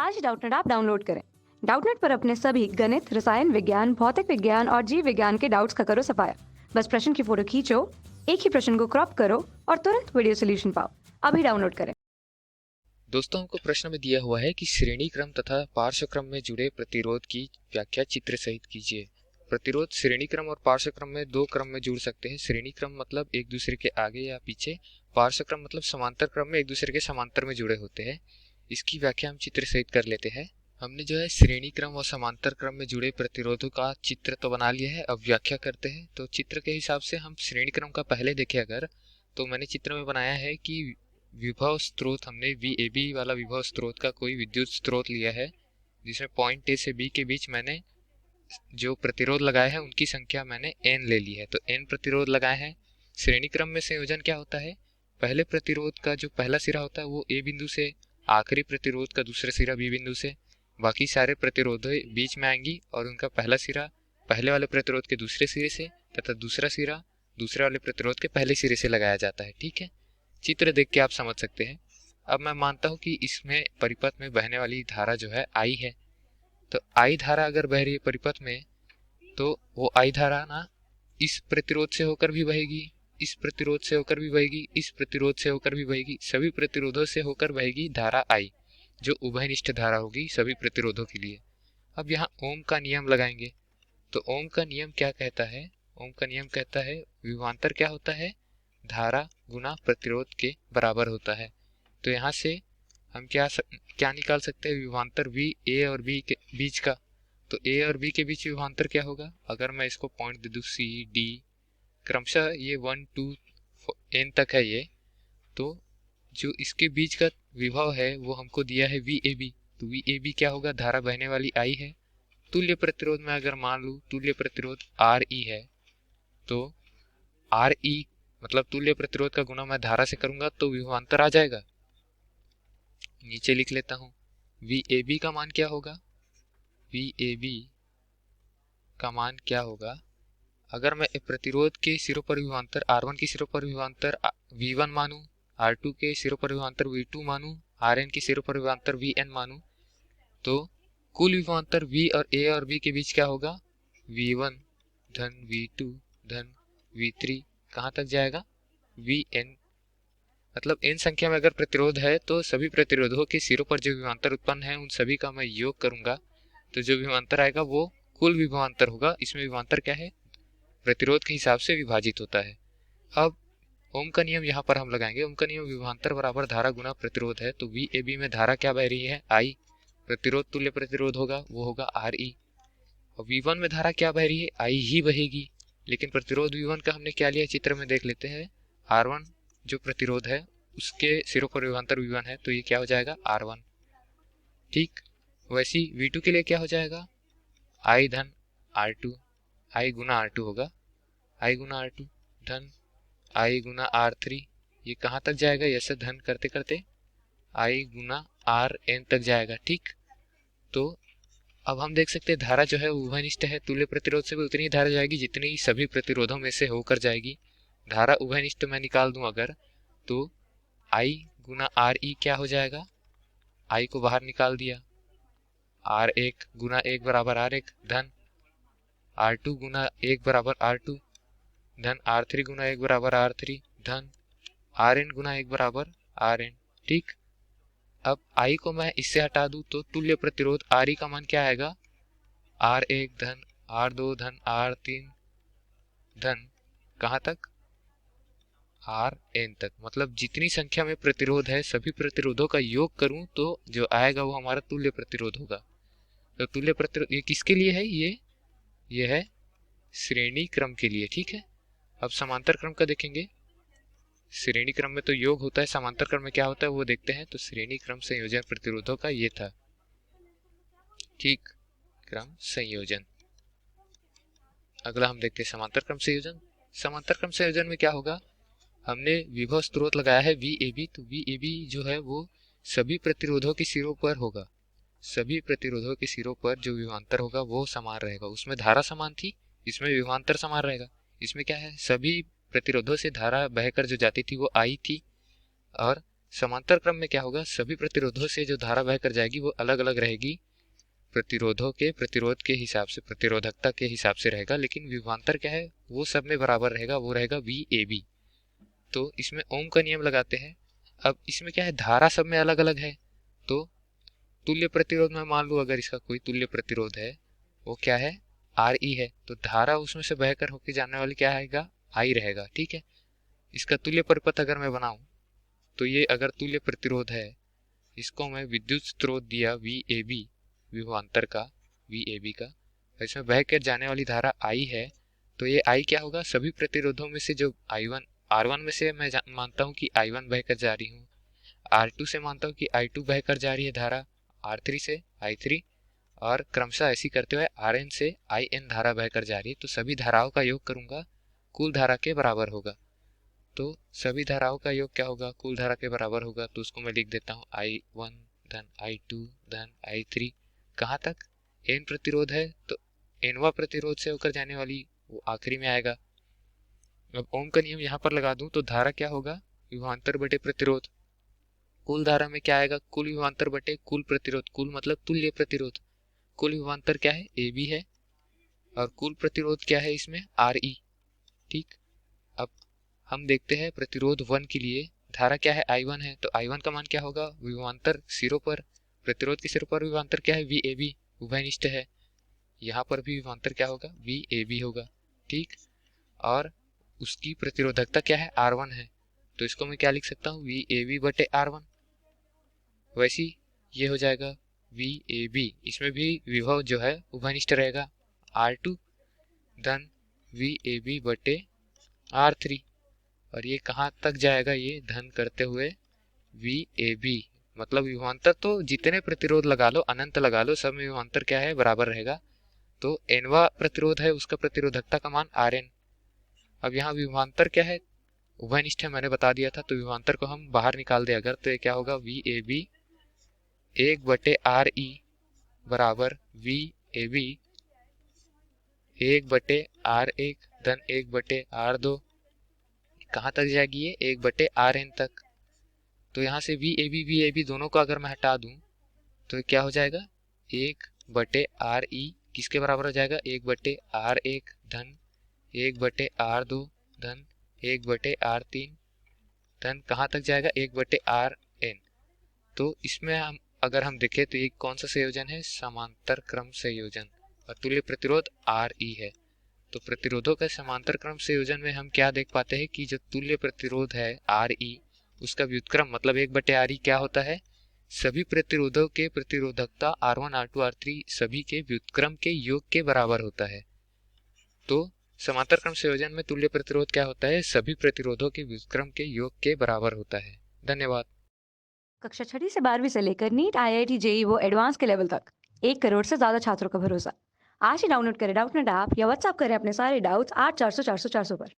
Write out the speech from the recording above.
आज Doubtnut app download करें। Doubtnut पर अपने सभी गणित, रसायन विज्ञान, भौतिक विज्ञान और जीव विज्ञान के डाउट्स का करो सफाया। बस प्रश्न की फोटो खींचो, एक ही प्रश्न को क्रॉप करो और तुरंत वीडियो सोल्यूशन पाओ। अभी डाउनलोड करें। दोस्तों, हमको प्रश्न में दिया हुआ है कि श्रेणी क्रम तथा पार्श्व क्रम में जुड़े प्रतिरोध की व्याख्या चित्र सहित कीजिए। प्रतिरोध श्रेणी क्रम और पार्श्व क्रम में दो क्रम में जुड़ सकते हैं। श्रेणी क्रम मतलब एक दूसरे के आगे या पीछे, पार्श्व क्रम मतलब समांतर क्रम में एक दूसरे के समांतर में जुड़े होते हैं। इसकी व्याख्या हम चित्र सहित कर लेते हैं। हमने जो है श्रेणी क्रम और समांतर क्रम में जुड़े प्रतिरोधों का चित्र तो बना लिया है, अब व्याख्या करते हैं। तो चित्र के हिसाब से हम श्रेणी क्रम का पहले देखें अगर, तो मैंने चित्र में बनाया है कि विभव स्रोत, हमने VAB वाला विभव स्रोत का कोई विद्युत स्रोत लिया है जिसमें पॉइंट A से B के बीच मैंने जो प्रतिरोध लगाए हैं उनकी संख्या मैंने n ले ली है, तो n प्रतिरोध लगाए हैं। श्रेणी क्रम में संयोजन क्या होता है, पहले प्रतिरोध का जो पहला सिरा होता है वो A बिंदु से, आखिरी प्रतिरोध का दूसरा सिरा B बिंदु से, बाकी सारे प्रतिरोध बीच में आएंगी और उनका पहला सिरा पहले वाले प्रतिरोध के दूसरे सिरे से तथा दूसरा सिरा दूसरे वाले प्रतिरोध के पहले सिरे से लगाया जाता है। ठीक है, चित्र देख के आप समझ सकते हैं। अब मैं मानता हूं कि इसमें परिपथ में बहने वाली धारा जो है I है, तो I धारा अगर बह रही है परिपथ में, तो वो I धारा ना इस प्रतिरोध से होकर भी बहेगी, इस प्रतिरोध से होकर भी बहेगी, इस प्रतिरोध से होकर भी बहेगी, सभी प्रतिरोधों से होकर बहेगी धारा I, जो उभयनिष्ठ धारा होगी सभी प्रतिरोधों के लिए। अब यहाँ ओम का नियम लगाएंगे, तो ओम का नियम क्या कहता है, ओम का नियम कहता है विभवांतर क्या होता है, धारा गुना प्रतिरोध के बराबर होता है। तो यहाँ से हम क्या निकाल सकते हैं, विभवांतर A और B के बीच का। तो A और B के बीच विभवांतर क्या होगा, अगर मैं इसको पॉइंट दे दूँ C D, क्रमशः ये 1 2 n तक है ये, तो जो इसके बीच का विभव है वो हमको दिया है VAB। तो VAB क्या होगा, धारा बहने वाली I है। तुल्य प्रतिरोध में अगर मान लूँ तुल्य प्रतिरोध RE है, तो RE मतलब तुल्य प्रतिरोध का गुणा मैं धारा से करूंगा तो विभवांतर आ जाएगा। नीचे लिख लेता हूं, VAB का मान क्या होगा, VAB का मान क्या होगा, अगर मैं प्रतिरोध के सिरों पर विभवांतर R1 के सिरों पर विभवांतर V1 मानूं, R2 के सिरों पर विभवांतर V2 मानूं, Rn के सिरों पर विभवांतर Vn मानूं, तो कुल विभवांतर V और A और B के बीच क्या होगा, V1 धन V2 धन V3 कहाँ तक जाएगा, Vn। मतलब n संख्या में अगर प्रतिरोध है तो सभी प्रतिरोधों के सिरों पर जो विभवांतर उत्पन्न है उन सभी का मैं योग करूंगा, तो जो विभवांतर आएगा वो कुल विभवांतर होगा। इसमें विभवांतर क्या है, प्रतिरोध के हिसाब से विभाजित होता है। अब ओम का नियम यहाँ पर हम लगाएंगे। ओम का नियम विभवांतर बराबर धारा गुना प्रतिरोध है, तो VAB में धारा क्या बह रही है I, प्रतिरोध तुल्य प्रतिरोध होगा वो होगा RE, और V1 में धारा क्या बह रही है I ही बहेगी, लेकिन प्रतिरोध V1 का हमने क्या लिया चित्र में देख लेते हैं। R1 जो प्रतिरोध है उसके सिरों पर विभवांतर V1 है, तो ये क्या हो जाएगा R1। ठीक, वैसी V2 के लिए क्या हो जाएगा, I धन R2, I गुना R2 होगा, I गुना R2 धन I गुना R3, ये कहाँ तक जाएगा, ऐसे धन करते करते I गुना Rn तक जाएगा। ठीक, तो अब हम देख सकते हैं धारा जो है उभयनिष्ठ है, तुल्य प्रतिरोध से भी उतनी ही धारा जाएगी जितनी सभी प्रतिरोधों में से होकर जाएगी। धारा उभयनिष्ठ मैं निकाल दूं अगर, तो I गुना RE क्या हो जाएगा, I को बाहर निकाल दिया, R1 गुना 1 बराबर R1 धन R2 गुना 1 बराबर R2 धन R3 गुना 1 बराबर R3 धन Rn गुना 1 बराबर Rn। ठीक, अब I को मैं इससे हटा दूं तो तुल्य प्रतिरोध RE का मान क्या आएगा, R1 धन R2 धन R3 धन कहाँ तक Rn तक। मतलब जितनी संख्या में प्रतिरोध है सभी प्रतिरोधों का योग करूं तो जो आएगा वो हमारा तुल्य प्रतिरोध होगा। तो तुल्य प्रतिरोध ये किसके लिए है, ये है श्रेणी क्रम के लिए। ठीक है, अब समांतर क्रम का देखेंगे। श्रेणी क्रम में तो योग होता है, समांतर क्रम में क्या होता है वो देखते हैं। तो श्रेणी क्रम संयोजन प्रतिरोधों का ये था, ठीक, क्रम संयोजन। अगला हम देखते हैं समांतर क्रम संयोजन। समांतर क्रम संयोजन में क्या होगा, हमने विभव स्रोत लगाया है VAB, तो VAB जो है वो सभी प्रतिरोधों के सिरों पर होगा, सभी प्रतिरोधों के सिरों पर जो विभवांतर होगा वो समान रहेगा। उसमें धारा समान थी, इसमें विभवांतर समान रहेगा। इसमें क्या है, सभी प्रतिरोधों से धारा बहकर जो जाती थी वो I थी और समांतर क्रम में क्या होगा, सभी प्रतिरोधों से जो धारा बह कर जाएगी वो अलग अलग रहेगी, प्रतिरोधों के प्रतिरोध के हिसाब से, प्रतिरोधकता के हिसाब से रहेगा, लेकिन विभवांतर क्या है वो सब में बराबर रहेगा, वो रहेगा वी ए बी। तो इसमें ओम का नियम लगाते हैं। अब इसमें क्या है, धारा सब में अलग अलग है, तो तुल्य प्रतिरोध में मान लो अगर इसका कोई तुल्य प्रतिरोध है, वो क्या है, आर ई है, तो धारा उसमें से बहकर होकर जाने वाली क्या आएगा, आई रहेगा। ठीक है, इसका तुल्य परिपथ अगर मैं बनाऊं, तो ये अगर तुल्य प्रतिरोध है, इसको मैं विद्युत स्रोत दिया वी ए बी, विभवांतर का वी ए बी का, इसमें बह कर जाने वाली धारा आई है, तो ये आई क्या होगा, सभी प्रतिरोधों में से जो आई वन, आर वन में से मैं मानता हूँ कि आई वन बह कर जा रही हूँ, आर टू से मानता हूँ कि आई टू बह कर जा रही है धारा, आर थ्री से आई थ्री, और क्रमशः ऐसी करते हुए आर एन से आई एन धारा बहकर जा रही है, तो सभी धाराओं का योग करूंगा, कुल धारा के बराबर होगा। तो सभी धाराओं का योग क्या होगा, कुल धारा के बराबर होगा। तो उसको मैं लिख देता हूँ आई वन धन आई टू धन आई थ्री, कहाँ तक, एन प्रतिरोध है तो एनवा प्रतिरोध से होकर जाने वाली वो आखिरी में आएगा। अब ओम का नियम यहाँ पर लगा दूं तो धारा क्या होगा, विभवांतर बटे प्रतिरोध, कुल धारा में क्या आएगा, कुल विभवांतर बटे कुल प्रतिरोध, कुल मतलब तुल्य प्रतिरोध, कुल विभवांतर क्या है ए बी है, और कुल प्रतिरोध क्या है इसमें आर ई। ठीक, अब हम देखते हैं प्रतिरोध 1 के लिए धारा क्या है, आई वन है, तो आई वन का मान क्या होगा, विभवांतर सिरों पर, प्रतिरोध के सिरों पर विभवांतर क्या है, वी ए बी, उभयनिष्ठ है, यहाँ पर भी विभवांतर क्या होगा, वी ए बी होगा। ठीक, और उसकी प्रतिरोधकता क्या है, आर वन है, तो इसको मैं क्या लिख सकता हूँ, वी ए बी बटे आर वन। वैसी ये हो जाएगा वी ए बी, इसमें भी विभव जो है उभयनिष्ठ रहेगा, आर टू धन वी ए बी बटे आर थ्री, और ये कहाँ तक जाएगा, ये धन करते हुए वी ए बी, मतलब विभवांतर तो जितने प्रतिरोध लगा लो, अनंत लगा लो, सब में विभवांतर क्या है, बराबर रहेगा। तो एनवा प्रतिरोध है, उसका प्रतिरोधकता का मान आर एन। अब यहाँ विभवांतर क्या है, उभयनिष्ठ है, मैंने बता दिया था, तो विभवांतर को हम बाहर निकाल दे अगर, तो ये क्या होगा, वी ए बी 1/आर ई बराबर वी ए बी 1/R1 धन 1/R2, कहाँ तक जाएगी ये, 1/RN तक। तो यहाँ से वी ए बी दोनों को अगर मैं हटा दूं तो ये क्या हो जाएगा, 1/RE किसके बराबर हो जाएगा, 1/R1 धन 1/R2 धन 1/R3 धन कहाँ तक जाएगा, 1/RN। तो इसमें हम देखें तो ये कौन सा संयोजन है, समांतर क्रम संयोजन, और तुल्य प्रतिरोध आर ई है। तो प्रतिरोधों के समांतर क्रम संयोजन में हम क्या देख पाते हैं कि जो तुल्य प्रतिरोध है आर ई, उसका व्युत्क्रम मतलब 1/आर ई क्या होता है, सभी प्रतिरोधों के प्रतिरोधकता R one R two R three सभी के व्युत्क्रम के योग के बराबर होता है। तो समांतर क्रम संयोजन में तुल्य प्रतिरोध क्या होता है, सभी प्रतिरोधों के व्युत्क्रम के योग के बराबर होता है। धन्यवाद। कक्षा 6वीं से 12वीं से लेकर नीट, आईआईटी, जेई वो एडवांस के लेवल तक 1 करोड़ से ज्यादा छात्रों का भरोसा। आज ही डाउनलोड करें डाउटनेट ऐप या व्हाट्सएप करें अपने सारे डाउट्स 8400 400 400 पर।